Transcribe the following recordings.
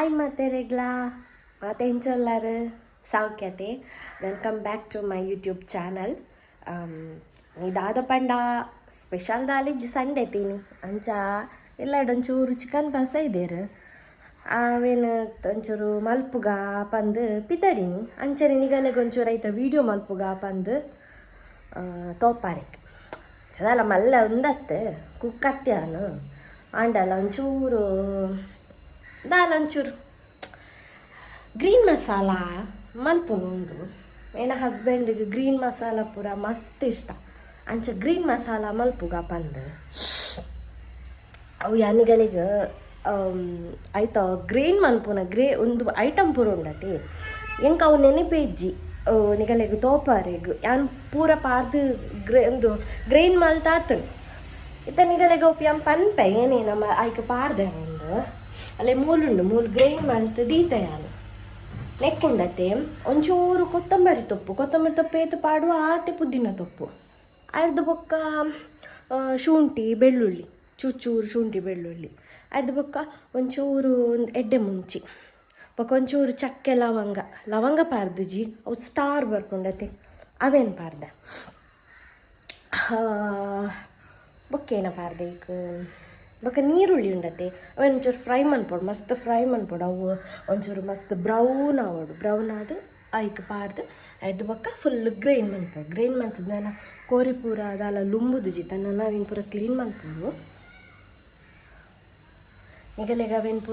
Hi ಮತ್ತೆ ರೆಗ್ಲಾ ಮತ್ತೆ ಹೆಂಚೊಲ್ಲಾರು ಸೌಖ್ಯತೆ welcome back to my YouTube channel. ಇದಾದ ಪಂಡ ಸ್ಪೆಷಲ್ ದಾಲಿಜ್ ಸಂಡೆ ತೀನಿ ಅಂಚ ಎಲ್ಲಡೊಂಚೂರು ಚಿಕನ್ ಪಾಸ ಇದೇರು ಅವೇನು ಒಂಚೂರು ಮಲ್ಪುಗ ಪಂದು ಪಿತಡಿನಿ ಅಂಚನೆ ನಿಗಲೆಗೆ ಒಂಚೂರು ಐತ ವೀಡಿಯೋ ಮಲ್ಪುಗ ಪಂದು ತೋಪಾರೆಕ್ ಅದಲ್ಲ ಮಲ್ಲ ಒಂದತ್ತೆ ಕುಕ್ಕತ್ಯಾನು ಅಂಡಲ್ಲ ಒಂಚೂರು ಒಂಚೂರು ಗ್ರೀನ್ ಮಸಾಲ ಮಲ್ಪುನು ಉಂಡು ಏನ ಹಸ್ಬೆಂಡಿಗೆ ಗ್ರೀನ್ ಮಸಾಲ ಪೂರ ಮಸ್ತ್ ಇಷ್ಟ ಅಂಚ ಗ್ರೀನ್ ಮಸಾಲ ಮಲ್ಪುಗ ಪಂದು ಅವು ಯಾನಿಗಳಿಗೆ ಆಯ್ತ ಗ್ರೇನ್ ಮಲ್ಪುನ ಒಂದು ಐಟಮ್ ಪೂರ ಉಂಡತಿ ಎಂಕ ಅವು ನೆನಪೇಜ್ಜಿ ನಿಗಲೆಗ್ ತೋಪಾರೆಗ್ ಯಾನ್ ಪೂರ ಪಾರ್ದು ಒಂದು ಗ್ರೇನ್ ಮಲ್ತಾತನು ಇತ್ತ ನಿಗಲೆಗ್ ಒಪ್ಪಿಯಂ ಪನ್ಪೆ ಏನೇನಮ್ಮ ಆಯ್ಕೆ ಪಾರ್ದೆ ಒಂದು ಅಲ್ಲೇ ಮೂಲು ಗ್ರೇನ್ ಮಲ್ತ್ ದೀತ ಯಾನು ನೆಕ್ಕುಂಡತೆ ಒಂಚೂರು ಕೊತ್ತಂಬರಿ ತೊಪ್ಪು ಏತು ಪಾಡುವ ಆತೆ ಪುದೀನ ತೊಪ್ಪು ಅರ್ಧ ಬೊಕ್ಕ ಶುಂಠಿ ಬೆಳ್ಳುಳ್ಳಿ ಚೂರು ಶುಂಠಿ ಬೆಳ್ಳುಳ್ಳಿ ಅರ್ಧ ಬೊಕ್ಕ ಒಂಚೂರು ಎಡ್ಡೆ ಮುಂಚಿ ಬೊಕ್ಕ ಒಂಚೂರು ಚಕ್ಕೆ ಲವಂಗ ಪಾರ್ದಜಿ ಅವು ಸ್ಟಾರ್ ಬರ್ಕೊಂಡತೆ ಅವೇನು ಪಾರ್ದೆ ಬೊಕ್ಕೇನ ಪಾರ್ದೆ ಈಗ ಬೊಕ್ಕ ನೀರುಳ್ಳಿ ಉಂಡತೆ ಅವೇನು ಒಂಚೂರು ಫ್ರೈ ಮನ್ಪೊಡು ಮಸ್ತ್ ಫ್ರೈ ಮನ್ಪೊಡು ಅವು ಒಂಚೂರು ಮಸ್ತ್ ಬ್ರೌನ್ ಆದು ಐಕ್ ಪಾರ್ದು ಅದು ಬೊಕ್ಕ ಫುಲ್ ಗ್ರೈನ್ ಮನ್ಪೊಡು ಕೋರಿ ಪೂರ ಅದಲ್ಲ ಲುಂಬುದು ಜಿತನ ನಾವೇನು ಪೂರ ಕ್ಲೀನ್ ಮನ್ಪೊಡು ನಿಗಲೆಗೆ ಅವೇನು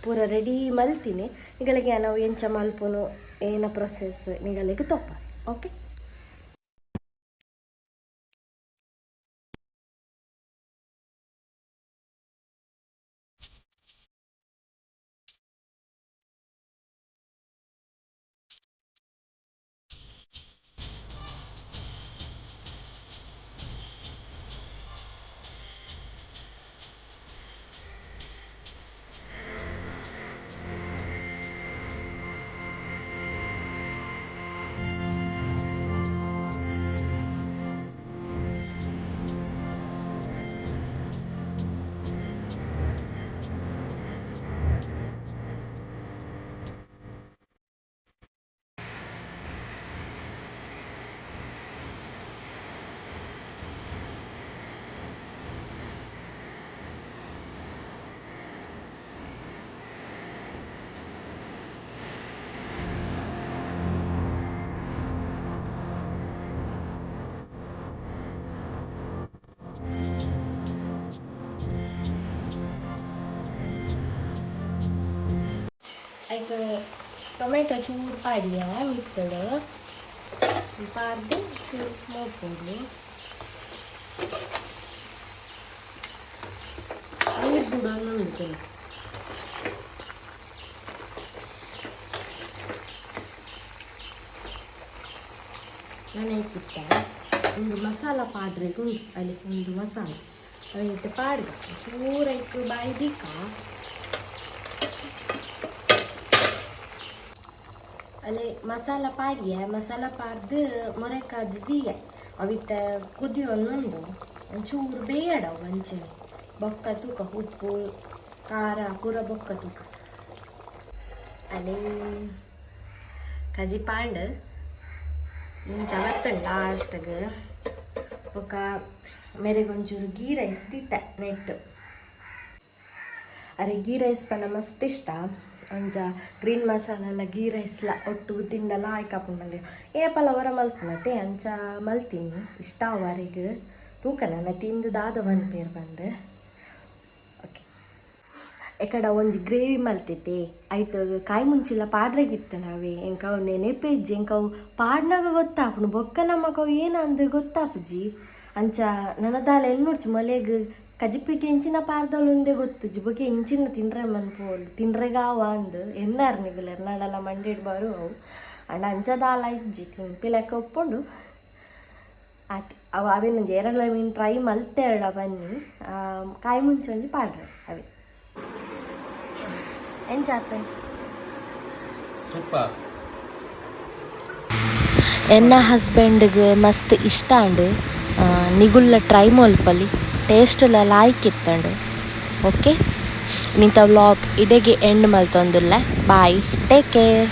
ಪೂರ ರೆಡಿ ಮಲ್ತೀನಿ ನಿಗಲೆಗೆ ನಾವು ಎಂಚ ಮಲ್ಪುನು ಏನ ಪ್ರೊಸೆಸ್ ನಿಗಲೆಗೆ ತೊಪ್ಪ ಓಕೆ. ಈಗ ಟೊಮೆಟೊ ಚೂರು ಪಾಡಿಯ ಮಿಕ್ಕಳು ಪಾರ್ದು ಚೂರು ನೋಡ್ಕೊಂಡು ನೀರು ಬಿಡೋನು ಉಂಟು ನನಗಿತ್ತ ಒಂದು ಮಸಾಲ ಪಾಡ್ರೆಗೂ ಉಂಟು ಅಲ್ಲಿ ಒಂದು ಮಸಾಲ ಅದಕ್ಕೆ ಪಾಡ್ಗ ಚೂರೈಕು ಬಾಯ್ದಿಕ್ಕ ಅಲ್ಲೇ ಮಸಾಲ ಪಾಡ್ದು ಮೊರೆಕಾದು ದೀಯ ಅವಿತ್ತ ಕುದಿಯೊಂದುಂಡು ಒಂಚೂರು ಬೇಯಡವು ಅಂಚನೆ ಬೊಕ್ಕ ತೂಕ ಉಪ್ಪು ಖಾರ ಪೂರ ಬೊಕ್ಕ ತೂಕ ಅಲ್ಲೇ ಕಜಿ ಪಾಂಡ್ ಇಂಚ ಬರ್ತುಂಡು ಲಾಸ್ಟ್ಗೆ ಬೊಕ್ಕ ಮೇರೆಗೊಂಚೂರು ಗೀ ರೈಸ್ ದಿತ್ತ ನೆಟ್ಟು ಅರೆ ಗೀ ರೈಸ್ ಪಂಡ ಮಸ್ತ್ ಇಷ್ಟ ಅಂಚ ಗ್ರೀನ್ ಮಸಾಲ ಗೀ ರೈಸ್ಲ ಒಟ್ಟು ತಿಂಡಲ ಆಯ್ಕಾಪುಂಡಂಗೆ ಏಪಲ ಹೊರ ಮಲ್ಪುನತೆ ಅಂಚ ಮಲ್ತೀನಿ ಇಷ್ಟ ಅವರೆಗೆ ತೂಕ ನನ್ನ ತಿಂದು ದಾದ ಪೇರು ಬಂದು ಓಕೆ ಎಕಡ ಒಂಜಿ ಗ್ರೇವಿ ಮಲ್ತೈತೆ ಆಯ್ತು ಕಾಯಿ ಮುಂಚಿಲ್ಲ ಪಾಡ್ರೆಗಿತ್ತು ನಾವೇ ಎಂಕವು ನೆನೆಪೇಜ್ಜಿ ಎಂಕವು ಪಾಡ್ನಾಗ ಗೊತ್ತಾಪುನು ಬೊಕ್ಕ ನಮ್ಮಕವು ಏನಂದು ಗೊತ್ತಾಪುಜಿ ಅಂಚ ನನ್ನದಾಲ ಎನ್ನೋಡ್ಚು ಮೊಲೆಗ್ ಕಜಿಪಿಗೆ ಇಂಚಿನ ಪಾರ್ದಲು ಒಂದೇ ಗೊತ್ತು ಬಗ್ಗೆ ಇಂಚಿನ ತಿಂಡ್ರೆ ಮನ್ಪೋಲು ತಿಂಡ್ರೆಗಾವ ಅಂದು ಎಂದಾರು ನಿಗುಲರ್ ನಾಡೆಲ್ಲ ಮಂಡೇಡ್ ಬರು ಅವು ಅಂಡ ಅಂಚದಾಲ ಇಜ್ಜಿ ತಿನ್ಪಿಲೆಕ್ಕ ಒಪ್ಕೊಂಡು ಆಯ್ತು ಅವೇನೊಂದು ಎರಡಲ ಮೀನು ಟ್ರೈ ಮಲ್ತೆ ಬನ್ನಿ ಕಾಯಿ ಮುಂಚೆ ಒಂಜಿ ಪಾಡ್ರೆ ಅವೇ ಎಂಚಾತ ಎನ್ನ ಹಸ್ಬೆಂಡ್ಗೆ ಮಸ್ತ್ ಇಷ್ಟ ಅಂಡು ನಿಗುಲ್ಲ ಟ್ರೈ ಮಲ್ಪಲಿ ಟೇಸ್ಟ್ ಎಲ್ಲ ಲಾಯ್ಕ್ ಇತ್ತಂಡು ಓಕೆ. ಇಂಥ ವ್ಲಾಗ್ ಇದೆಗೆ ಎಂಡ್ ಮಲ್ತೊಂದುಲ್ಲೆ ಬಾಯ್ ಟೇಕ್ ಕೇರ್.